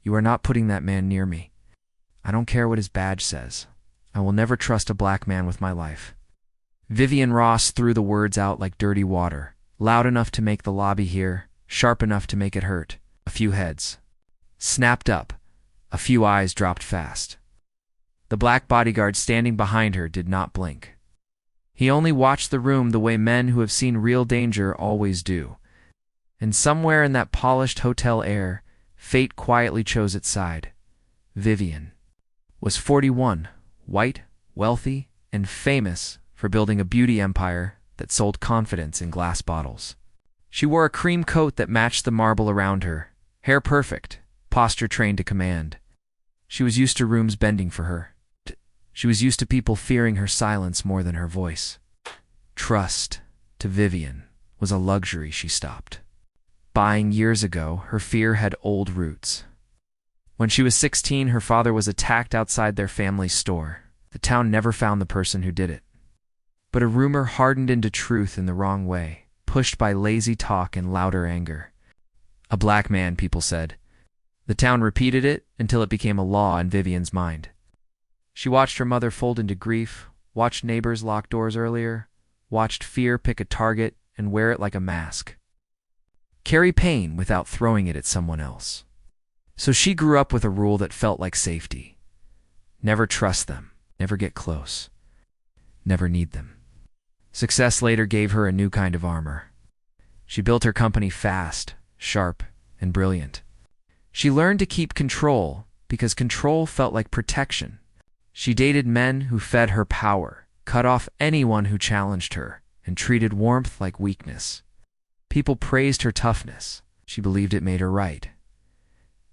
You are not putting that man near me. I don't care what his badge says. I will never trust a black man with my life." Vivian Ross threw the words out like dirty water, loud enough to make the lobby hear, sharp enough to make it hurt. A few heads snapped up. A few eyes dropped fast. The black bodyguard standing behind her did not blink. He only watched the room the way men who have seen real danger always do. And somewhere in that polished hotel air, fate quietly chose its side. Vivian was 41, white, wealthy, and famous for building a beauty empire that sold confidence in glass bottles. She wore a cream coat that matched the marble around her, hair perfect, posture trained to command. She was used to rooms bending for her. She was used to people fearing her silence more than her voice. Trust, to Vivian, was a luxury she stopped buying years ago. Her fear had old roots. When she was 16, her father was attacked outside their family store. The town never found the person who did it. But a rumor hardened into truth in the wrong way, pushed by lazy talk and louder anger. A black man, people said. The town repeated it until it became a law in Vivian's mind. She watched her mother fold into grief, watched neighbors lock doors earlier, watched fear pick a target and wear it like a mask. Carry pain without throwing it at someone else. So she grew up with a rule that felt like safety. Never trust them, never get close, never need them. Success later gave her a new kind of armor. She built her company fast, sharp, and brilliant. She learned to keep control because control felt like protection. She dated men who fed her power, cut off anyone who challenged her, and treated warmth like weakness. People praised her toughness. She believed it made her right.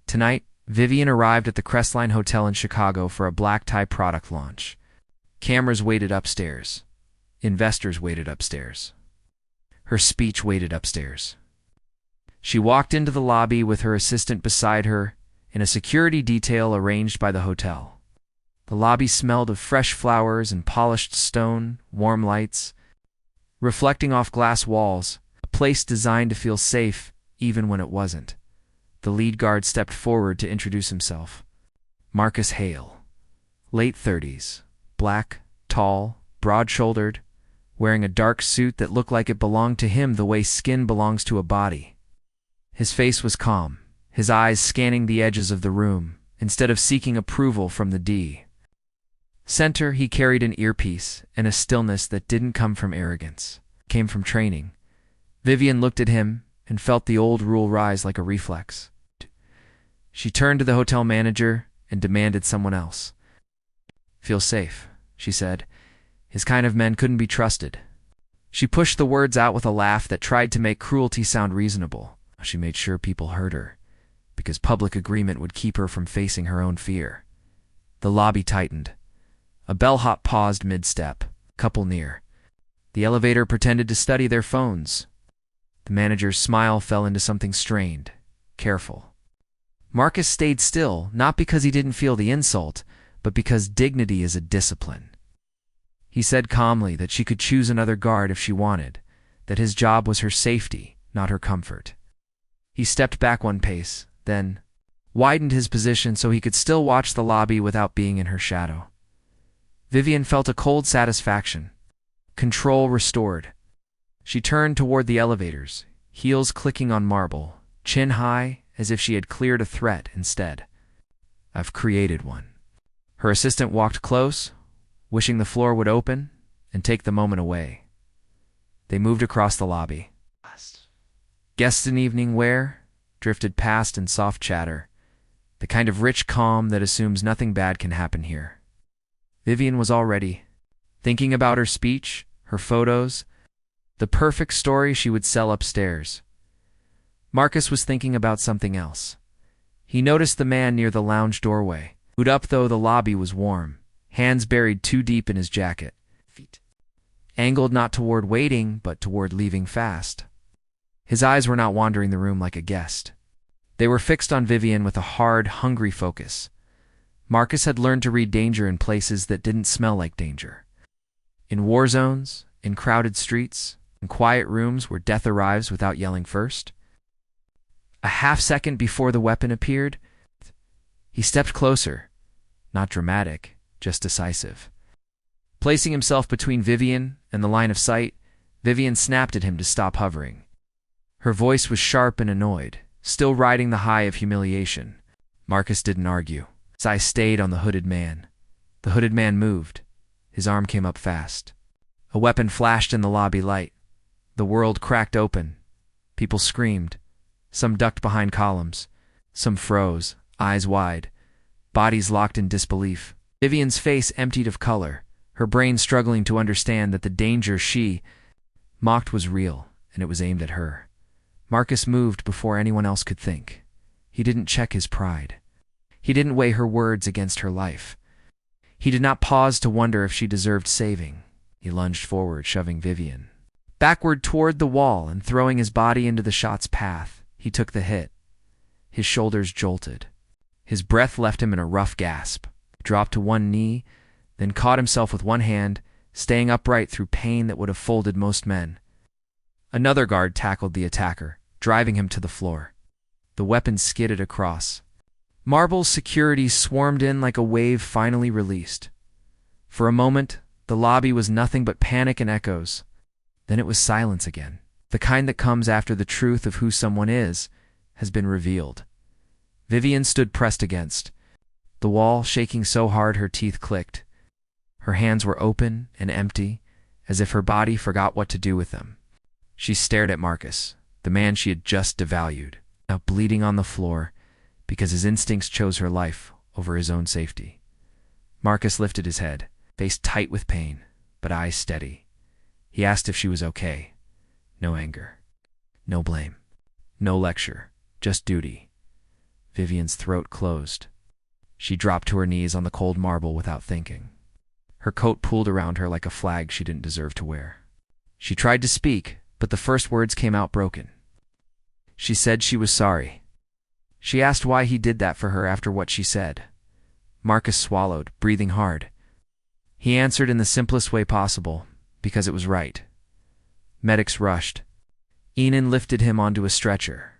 Tonight, Vivian arrived at the Crestline Hotel in Chicago for a black-tie product launch. Cameras waited upstairs. Investors waited upstairs. Her speech waited upstairs. She walked into the lobby with her assistant beside her in a security detail arranged by the hotel. The lobby smelled of fresh flowers and polished stone, warm lights, reflecting off glass walls, a place designed to feel safe even when it wasn't. The lead guard stepped forward to introduce himself. Marcus Hale, late 30s, black, tall, broad-shouldered, wearing a dark suit that looked like it belonged to him the way skin belongs to a body. His face was calm, his eyes scanning the edges of the room, instead of seeking approval from the D. Center, he carried an earpiece and a stillness that didn't come from arrogance, came from training. Vivian looked at him and felt the old rule rise like a reflex. She turned to the hotel manager and demanded someone else. "Feel safe," she said. His kind of men couldn't be trusted. She pushed the words out with a laugh that tried to make cruelty sound reasonable. She made sure people heard her, because public agreement would keep her from facing her own fear. The lobby tightened. A bellhop paused mid-step, couple near. The elevator pretended to study their phones. The manager's smile fell into something strained, careful. Marcus stayed still, not because he didn't feel the insult, but because dignity is a discipline. He said calmly that she could choose another guard if she wanted, that his job was her safety, not her comfort. He stepped back one pace, then widened his position so he could still watch the lobby without being in her shadow. Vivian felt a cold satisfaction. Control restored. She turned toward the elevators, heels clicking on marble, chin high as if she had cleared a threat instead. "I've created one." Her assistant walked close, wishing the floor would open and take the moment away. They moved across the lobby. Guests in evening wear drifted past in soft chatter, the kind of rich calm that assumes nothing bad can happen here. Vivian was already thinking about her speech, her photos, the perfect story she would sell upstairs. Marcus was thinking about something else. He noticed the man near the lounge doorway, who'd up though the lobby was warm, hands buried too deep in his jacket, feet angled not toward waiting but toward leaving fast. His eyes were not wandering the room like a guest. They were fixed on Vivian with a hard, hungry focus. Marcus had learned to read danger in places that didn't smell like danger. In war zones, in crowded streets, in quiet rooms where death arrives without yelling first. A half second before the weapon appeared, He stepped closer, not dramatic, just decisive. Placing himself between Vivian and the line of sight, Vivian snapped at him to stop hovering. Her voice was sharp and annoyed, still riding the high of humiliation. Marcus didn't argue. His eyes stayed on the hooded man. The hooded man moved. His arm came up fast. A weapon flashed in the lobby light. The world cracked open. People screamed. Some ducked behind columns. Some froze, eyes wide, bodies locked in disbelief. Vivian's face emptied of color, her brain struggling to understand that the danger she mocked was real, and it was aimed at her. Marcus moved before anyone else could think. He didn't check his pride. He didn't weigh her words against her life. He did not pause to wonder if she deserved saving. He lunged forward, shoving Vivian backward toward the wall and throwing his body into the shot's path. He took the hit. His shoulders jolted. His breath left him in a rough gasp. He dropped to one knee, then caught himself with one hand, staying upright through pain that would have folded most men. Another guard tackled the attacker, driving him to the floor. The weapon skidded across. Marble's security swarmed in like a wave finally released. For a moment, the lobby was nothing but panic and echoes. Then it was silence again, the kind that comes after the truth of who someone is has been revealed. Vivian stood pressed against the wall, shaking so hard her teeth clicked. Her hands were open and empty, as if her body forgot what to do with them. She stared at Marcus, the man she had just devalued, now bleeding on the floor because his instincts chose her life over his own safety. Marcus lifted his head, face tight with pain, but eyes steady. He asked if she was okay. No anger. No blame. No lecture. Just duty. Vivian's throat closed. She dropped to her knees on the cold marble without thinking. Her coat pulled around her like a flag she didn't deserve to wear. She tried to speak, but the first words came out broken. She said she was sorry. She asked why he did that for her after what she said. Marcus swallowed, breathing hard. He answered in the simplest way possible, because it was right. Medics rushed. Enan lifted him onto a stretcher.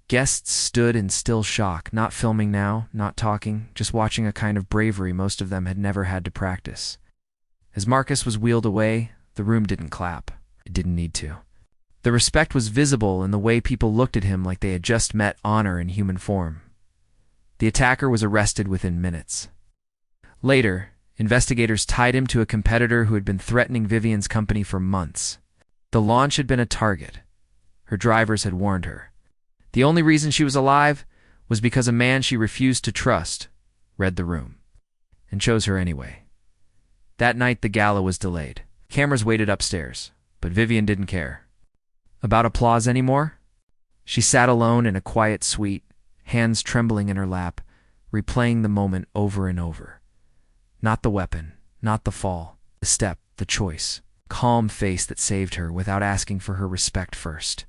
Guests stood in still shock, not filming now, not talking, just watching a kind of bravery most of them had never had to practice. As Marcus was wheeled away, the room didn't clap. It didn't need to. The respect was visible in the way people looked at him like they had just met honor in human form. The attacker was arrested within minutes. Later, investigators tied him to a competitor who had been threatening Vivian's company for months. The launch had been a target. Her drivers had warned her. The only reason she was alive was because a man she refused to trust read the room and chose her anyway. That night, the gala was delayed. Cameras waited upstairs, but Vivian didn't care. About applause anymore? She sat alone in a quiet suite, hands trembling in her lap, replaying the moment over and over. Not the weapon, not the fall, the step, the choice. Calm face that saved her without asking for her respect first.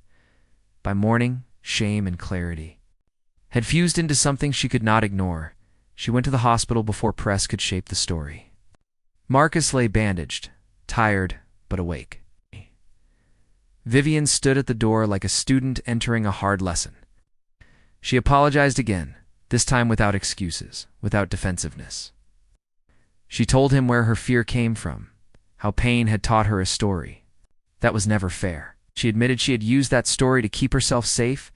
By morning, shame and clarity had fused into something she could not ignore. She went to the hospital before press could shape the story. Marcus lay bandaged, tired but awake. Vivian stood at the door like a student entering a hard lesson. She apologized again, this time without excuses, without defensiveness. She told him where her fear came from, how pain had taught her a story. That was never fair. She admitted she had used that story to keep herself safe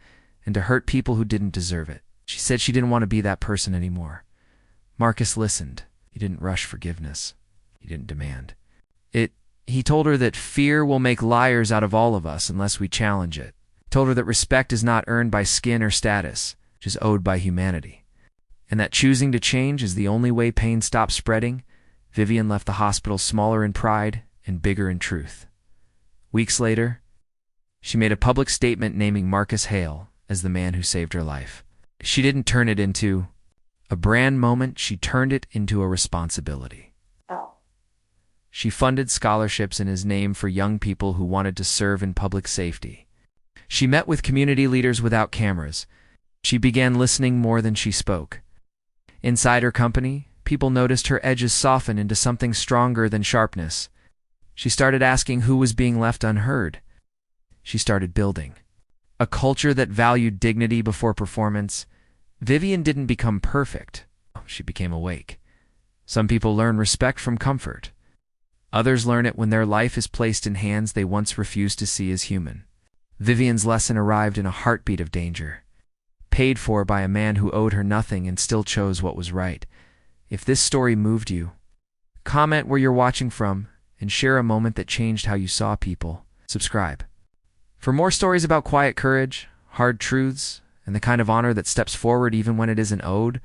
and to hurt people who didn't deserve it. She said she didn't want to be that person anymore. Marcus listened. He didn't rush forgiveness. He didn't demand. He told her that fear will make liars out of all of us unless we challenge it. He told her that respect is not earned by skin or status, it is owed by humanity. And that choosing to change is the only way pain stops spreading. Vivian left the hospital smaller in pride and bigger in truth. Weeks later, she made a public statement naming Marcus Hale as the man who saved her life. She didn't turn it into a brand moment, she turned it into a responsibility. She funded scholarships in his name for young people who wanted to serve in public safety. She met with community leaders without cameras. She began listening more than she spoke. Inside her company, people noticed her edges soften into something stronger than sharpness. She started asking who was being left unheard. She started building a culture that valued dignity before performance, Vivian didn't become perfect. She became awake. Some people learn respect from comfort. Others learn it when their life is placed in hands they once refused to see as human. Vivian's lesson arrived in a heartbeat of danger, paid for by a man who owed her nothing and still chose what was right. If this story moved you, comment where you're watching from and share a moment that changed how you saw people. Subscribe for more stories about quiet courage, hard truths, and the kind of honor that steps forward even when it isn't owed.